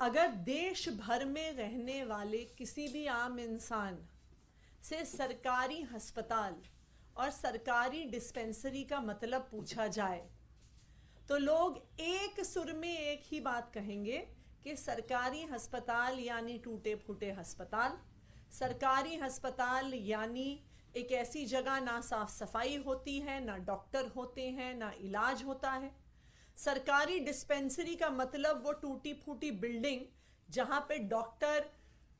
अगर देश भर में रहने वाले किसी भी आम इंसान से सरकारी अस्पताल और सरकारी डिस्पेंसरी का मतलब पूछा जाए तो लोग एक सुर में एक ही बात कहेंगे कि सरकारी अस्पताल यानी टूटे फूटे अस्पताल, सरकारी अस्पताल यानी एक ऐसी जगह ना साफ सफाई होती है, ना डॉक्टर होते हैं, ना इलाज होता है। सरकारी डिस्पेंसरी का मतलब वो टूटी फूटी बिल्डिंग जहां पे डॉक्टर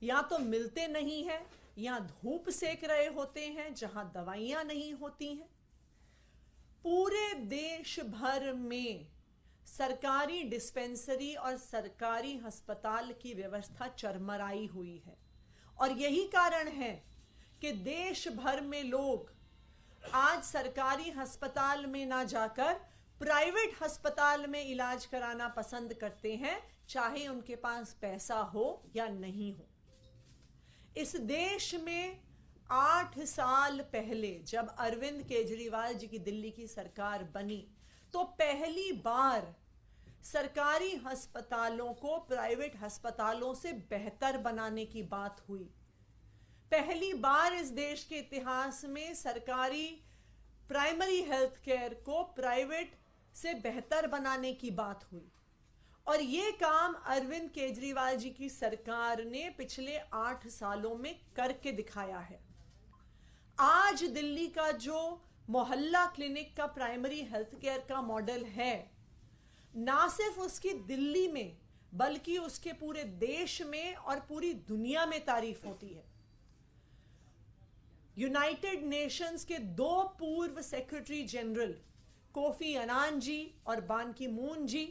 या तो मिलते नहीं हैं या धूप सेक रहे होते हैं, जहां दवाइयां नहीं होती हैं। पूरे देश भर में सरकारी डिस्पेंसरी और सरकारी अस्पताल की व्यवस्था चरमराई हुई है और यही कारण है कि देश भर में लोग आज सरकारी अस्पताल में ना जाकर प्राइवेट अस्पताल में इलाज कराना पसंद करते हैं, चाहे उनके पास पैसा हो या नहीं हो। इस देश में 8 साल पहले जब अरविंद केजरीवाल जी की दिल्ली की सरकार बनी तो पहली बार सरकारी अस्पतालों को प्राइवेट अस्पतालों से बेहतर बनाने की बात हुई। पहली बार इस देश के इतिहास में सरकारी प्राइमरी हेल्थ केयर को प्राइवेट से बेहतर बनाने की बात हुई और ये काम अरविंद केजरीवाल जी की सरकार ने पिछले 8 सालों में करके दिखाया है। आज दिल्ली का जो मोहल्ला क्लिनिक का प्राइमरी हेल्थ केयर का मॉडल है, ना सिर्फ उसकी दिल्ली में बल्कि उसके पूरे देश में और पूरी दुनिया में तारीफ होती है। यूनाइटेड नेशंस के 2 पूर्व सेक्रेटरी जनरल कोफी अनान जी और बान की मून जी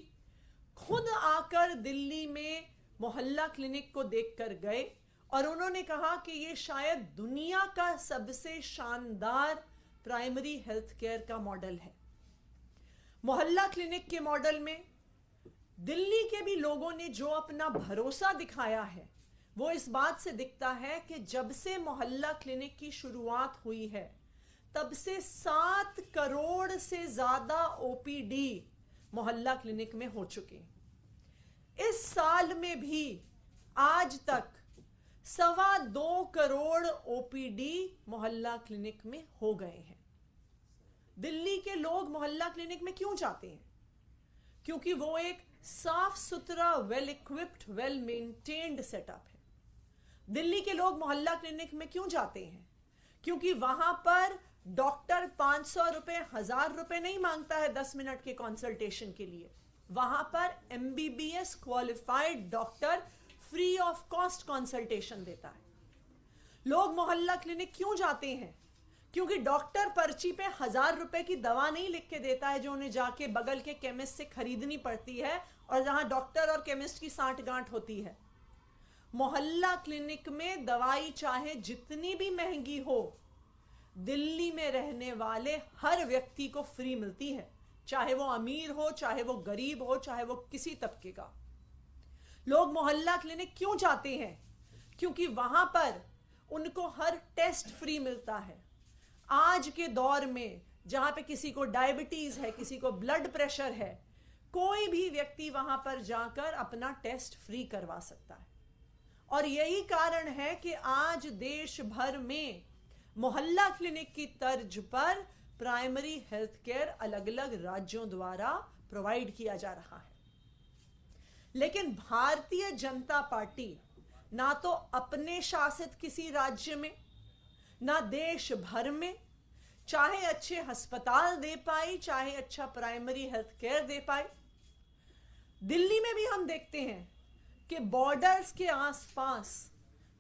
खुद आकर दिल्ली में मोहल्ला क्लिनिक को देखकर गए और उन्होंने कहा कि यह शायद दुनिया का सबसे शानदार प्राइमरी हेल्थ केयर का मॉडल है। मोहल्ला क्लिनिक के मॉडल में दिल्ली के भी लोगों ने जो अपना भरोसा दिखाया है वो इस बात से दिखता है कि जब से मोहल्ला क्लिनिक की शुरुआत हुई है तब से 7 करोड़ से ज्यादा ओपीडी मोहल्ला क्लिनिक में हो चुके। इस साल में भी आज तक 2.25 करोड़ ओपीडी मोहल्ला क्लिनिक में हो गए हैं। दिल्ली के लोग मोहल्ला क्लिनिक में क्यों जाते हैं? क्योंकि वो एक साफ सुथरा, well equipped, well maintained setup है। दिल्ली के लोग मोहल्ला क्लिनिक में क्यों जाते हैं? क्योंकि वहां पर डॉक्टर 500 रुपए, 1000 रुपए नहीं मांगता है 10 मिनट के कंसल्टेशन के लिए। वहां पर MBBS qualified doctor free of cost consultation देता है। लोग मोहल्ला क्लिनिक क्यों जाते हैं? क्योंकि डॉक्टर पर्ची पे 1000 रुपए की दवा नहीं लिख के देता है जो उन्हें जाके बगल के केमिस्ट से खरीदनी पड़ती है और जहां डॉक्टर और केमिस्ट की सांठ गांठ होती है। मोहल्ला क्लिनिक में दवाई चाहे जितनी भी महंगी हो, दिल्ली में रहने वाले हर व्यक्ति को फ्री मिलती है, चाहे वो अमीर हो, चाहे वो गरीब हो, चाहे वो किसी तबके का। लोग मोहल्ला क्लिनिक क्यों जाते हैं? क्योंकि वहां पर उनको हर टेस्ट फ्री मिलता है। आज के दौर में जहां पे किसी को डायबिटीज है, किसी को ब्लड प्रेशर है, कोई भी व्यक्ति वहां पर जाकर अपना टेस्ट फ्री करवा सकता है। और यही कारण है कि आज देश भर में मोहल्ला क्लिनिक की तर्ज पर प्राइमरी हेल्थ केयर अलग अलग राज्यों द्वारा प्रोवाइड किया जा रहा है। लेकिन भारतीय जनता पार्टी ना तो अपने शासित किसी राज्य में, ना देश भर में चाहे अच्छे अस्पताल दे पाई, चाहे अच्छा प्राइमरी हेल्थ केयर दे पाई। दिल्ली में भी हम देखते हैं कि बॉर्डर्स के आसपास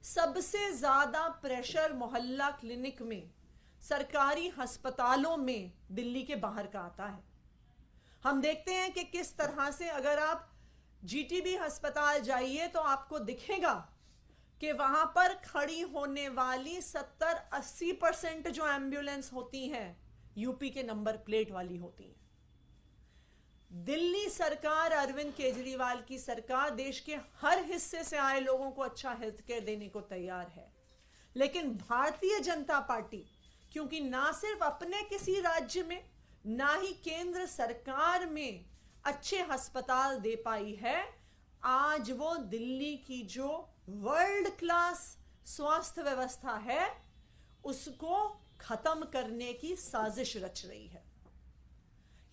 सबसे ज्यादा प्रेशर मोहल्ला क्लिनिक में, सरकारी अस्पतालों में दिल्ली के बाहर का आता है। हम देखते हैं कि किस तरह से अगर आप जीटीबी अस्पताल जाइए तो आपको दिखेगा कि वहां पर खड़ी होने वाली 70-80% जो एम्बुलेंस होती हैं यूपी के नंबर प्लेट वाली होती हैं। दिल्ली सरकार, अरविंद केजरीवाल की सरकार देश के हर हिस्से से आए लोगों को अच्छा हेल्थ केयर देने को तैयार है। लेकिन भारतीय जनता पार्टी क्योंकि ना सिर्फ अपने किसी राज्य में, ना ही केंद्र सरकार में अच्छे अस्पताल दे पाई है, आज वो दिल्ली की जो वर्ल्ड क्लास स्वास्थ्य व्यवस्था है उसको खत्म करने की साजिश रच रही है।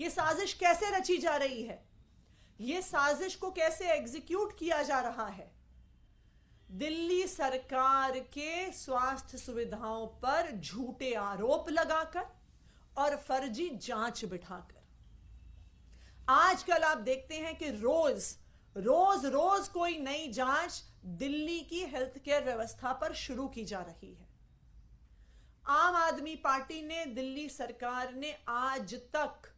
यह साजिश कैसे रची जा रही है, यह साजिश को कैसे एग्जीक्यूट किया जा रहा है? दिल्ली सरकार के स्वास्थ्य सुविधाओं पर झूठे आरोप लगाकर और फर्जी जांच बिठाकर। आजकल आप देखते हैं कि रोज रोज कोई नई जांच दिल्ली की हेल्थ केयर व्यवस्था पर शुरू की जा रही है। आम आदमी पार्टी ने, दिल्ली सरकार ने आज तक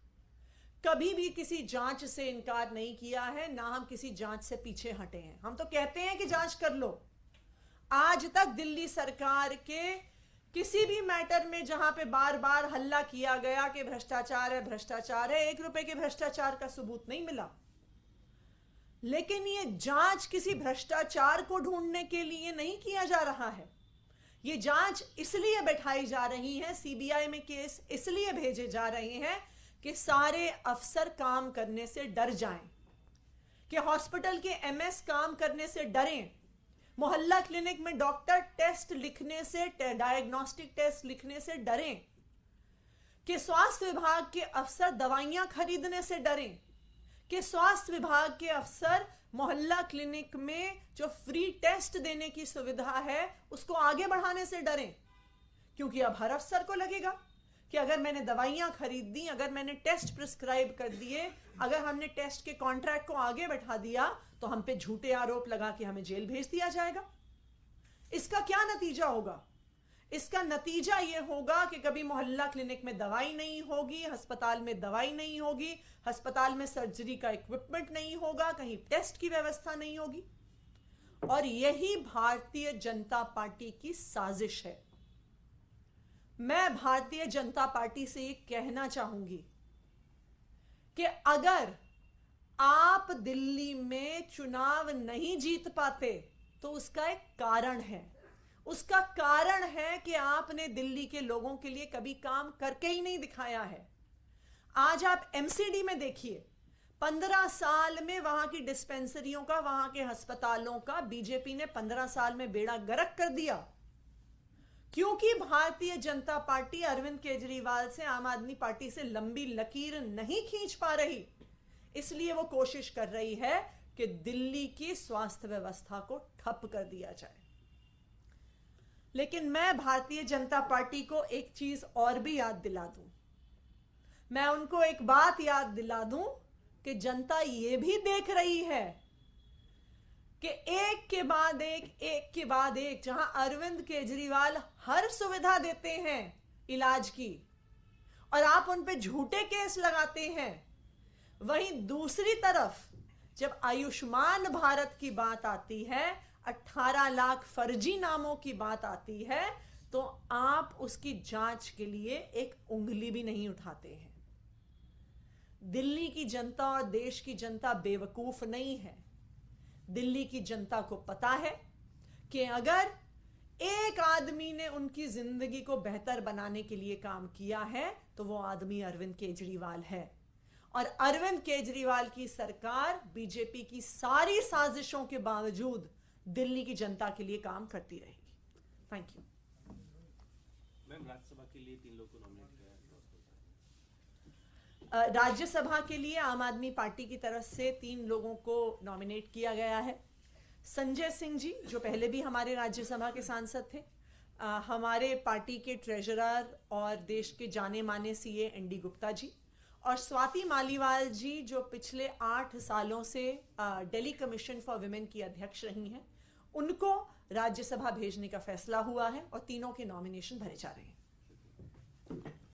कभी भी किसी जांच से इनकार नहीं किया है, ना हम किसी जांच से पीछे हटे हैं। हम तो कहते हैं कि जांच कर लो। आज तक दिल्ली सरकार के किसी भी मैटर में जहां पे बार बार हल्ला किया गया कि भ्रष्टाचार है, भ्रष्टाचार है, 1 रुपए के भ्रष्टाचार का सबूत नहीं मिला। लेकिन ये जांच किसी भ्रष्टाचार को ढूंढने के लिए नहीं किया जा रहा है। ये जांच इसलिए बैठाई जा रही है, सीबीआई में केस इसलिए भेजे जा रहे हैं कि सारे अफसर काम करने से डर जाएं, कि हॉस्पिटल के एमएस काम करने से डरें, मोहल्ला क्लिनिक में डॉक्टर टेस्ट लिखने से, डायग्नोस्टिक टेस्ट लिखने से डरें, कि स्वास्थ्य विभाग के अफसर दवाइयां खरीदने से डरें, कि स्वास्थ्य विभाग के अफसर मोहल्ला क्लिनिक में जो फ्री टेस्ट देने की सुविधा है उसको आगे बढ़ाने से डरें। क्योंकि अब हर अफसर को लगेगा कि अगर मैंने दवाइयां खरीद दी, अगर मैंने टेस्ट प्रिस्क्राइब कर दिए, अगर हमने टेस्ट के कॉन्ट्रैक्ट को आगे बढ़ा दिया तो हम पे झूठे आरोप लगा के हमें जेल भेज दिया जाएगा। इसका क्या नतीजा होगा? इसका नतीजा यह होगा कि कभी मोहल्ला क्लिनिक में दवाई नहीं होगी, अस्पताल में दवाई नहीं होगी, अस्पताल में सर्जरी का इक्विपमेंट नहीं होगा, कहीं टेस्ट की व्यवस्था नहीं होगी। और यही भारतीय जनता पार्टी की साजिश है। मैं भारतीय जनता पार्टी से ये कहना चाहूंगी कि अगर आप दिल्ली में चुनाव नहीं जीत पाते तो उसका एक कारण है। उसका कारण है कि आपने दिल्ली के लोगों के लिए कभी काम करके ही नहीं दिखाया है। आज आप एमसीडी में देखिए, 15 साल में वहां की डिस्पेंसरियों का, वहां के अस्पतालों का बीजेपी ने 15 साल में बेड़ा गर्क कर दिया। क्योंकि भारतीय जनता पार्टी अरविंद केजरीवाल से, आम आदमी पार्टी से लंबी लकीर नहीं खींच पा रही, इसलिए वो कोशिश कर रही है कि दिल्ली की स्वास्थ्य व्यवस्था को ठप कर दिया जाए। लेकिन मैं भारतीय जनता पार्टी को एक चीज और भी याद दिला दूं। मैं उनको एक बात याद दिला दूं कि जनता ये भी देख रही है कि एक के बाद एक, जहां अरविंद केजरीवाल हर सुविधा देते हैं इलाज की और आप उन पे झूठे केस लगाते हैं, वहीं दूसरी तरफ जब आयुष्मान भारत की बात आती है, 18 लाख फर्जी नामों की बात आती है, तो आप उसकी जांच के लिए एक उंगली भी नहीं उठाते हैं। दिल्ली की जनता और देश की जनता बेवकूफ नहीं है। दिल्ली की जनता को पता है कि अगर एक आदमी ने उनकी जिंदगी को बेहतर बनाने के लिए काम किया है तो वो आदमी अरविंद केजरीवाल है। और अरविंद केजरीवाल की सरकार बीजेपी की सारी साजिशों के बावजूद दिल्ली की जनता के लिए काम करती रहेगी। Thank you. मैम, राज्यसभा के लिए 3 लोगों को नॉमिनेट किया है। राज्यसभा के लिए आम आदमी पार्टी की तरफ से 3 लोगों को नॉमिनेट किया गया है। संजय सिंह जी, जो पहले भी हमारे राज्यसभा के सांसद थे, हमारे पार्टी के ट्रेजरर और देश के जाने माने सीए एनडी गुप्ता जी, और स्वाति मालीवाल जी, जो पिछले 8 सालों से दिल्ली कमीशन फॉर विमेन की अध्यक्ष रही हैं, उनको राज्यसभा भेजने का फैसला हुआ है और तीनों के नॉमिनेशन भरे जा रहे हैं।